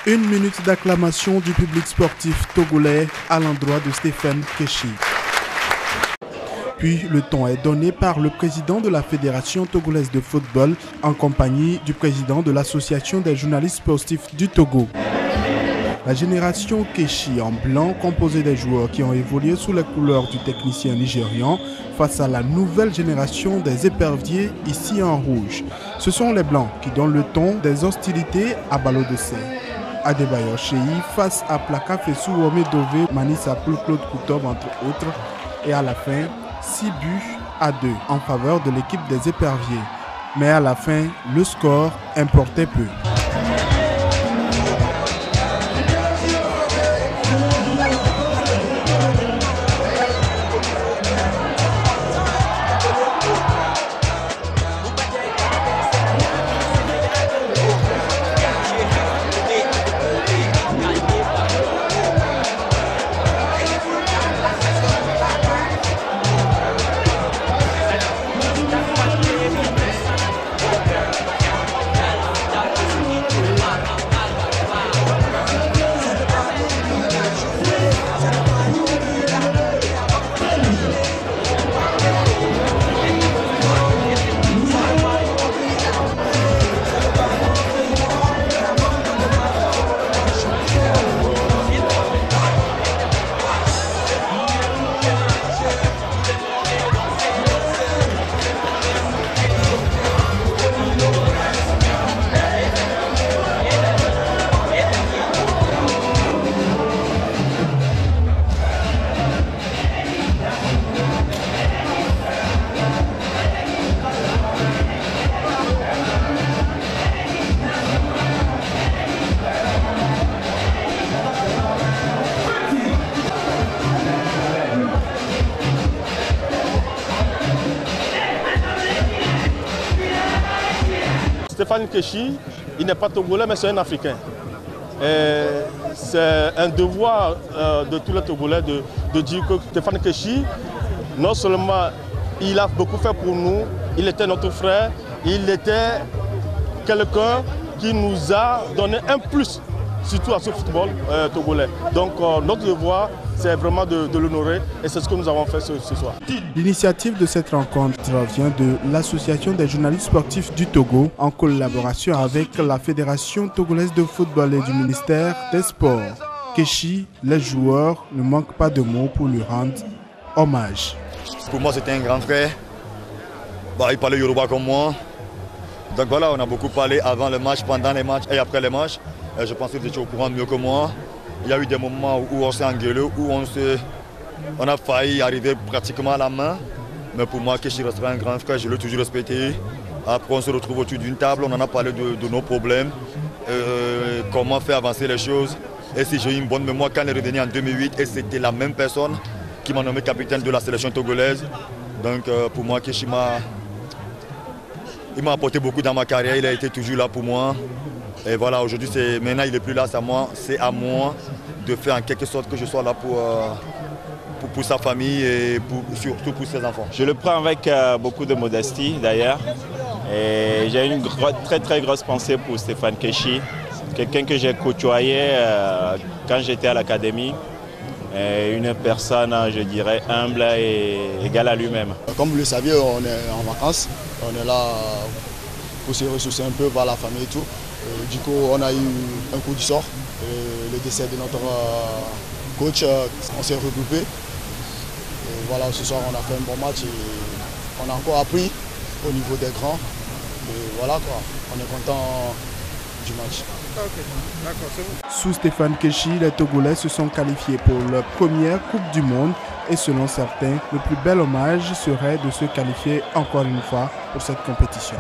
Une minute d'acclamation du public sportif togolais à l'endroit de Stéphane Keshi. Puis le ton est donné par le président de la Fédération togolaise de football en compagnie du président de l'Association des journalistes sportifs du Togo. La génération Keshi en blanc, composée des joueurs qui ont évolué sous les couleurs du technicien nigérian, face à la nouvelle génération des éperviers ici en rouge. Ce sont les blancs qui donnent le ton des hostilités à Ballot de Serre. Adebayor Cheyi face à Plaka Fessou Omedove, Manissa Claude Koutob entre autres. Et à la fin, 6 buts à 2 en faveur de l'équipe des éperviers. Mais à la fin, le score importait peu. Stéphane Keshi, il n'est pas togolais, mais c'est un Africain. C'est un devoir de tous les Togolais de dire que Stéphane Keshi, non seulement il a beaucoup fait pour nous, il était notre frère, il était quelqu'un qui nous a donné un plus, surtout à ce football togolais. Donc notre devoir, c'est vraiment de l'honorer et c'est ce que nous avons fait ce soir. L'initiative de cette rencontre vient de l'Association des journalistes sportifs du Togo en collaboration avec la Fédération togolaise de football et du ministère des Sports. Keshi, les joueurs ne manquent pas de mots pour lui rendre hommage. Pour moi, c'était un grand frère. Il parlait Yoruba comme moi. Donc voilà, on a beaucoup parlé avant le match, pendant les matchs et après les matchs. Et je pense que vous étiez au courant mieux que moi. Il y a eu des moments où on s'est engueulé, où on a failli arriver pratiquement à la main. Mais pour moi, Keshi restera un grand frère, je l'ai toujours respecté. Après, on se retrouve autour d'une table, on en a parlé de nos problèmes, comment faire avancer les choses. Et si j'ai une bonne mémoire, quand il est revenu en 2008, et c'était la même personne qui m'a nommé capitaine de la sélection togolaise. Donc pour moi, Keshi il m'a apporté beaucoup dans ma carrière, il a été toujours là pour moi. Et voilà, aujourd'hui, maintenant il n'est plus là, c'est à moi de faire en quelque sorte que je sois là pour sa famille et surtout pour ses enfants. Je le prends avec beaucoup de modestie d'ailleurs. Et j'ai une très grosse pensée pour Stéphane Keshi, quelqu'un que j'ai côtoyé quand j'étais à l'académie. Une personne, je dirais, humble et égale à lui-même. Comme vous le saviez, on est en vacances, on est là pour se ressourcer un peu par la famille et tout. Du coup, on a eu un coup du sort, le décès de notre coach, on s'est regroupé. Voilà, ce soir on a fait un bon match et on a encore appris au niveau des grands. Et voilà quoi, on est content du match. Sous Stéphane Keshi, les Togolais se sont qualifiés pour leur première Coupe du Monde et selon certains, le plus bel hommage serait de se qualifier encore une fois pour cette compétition.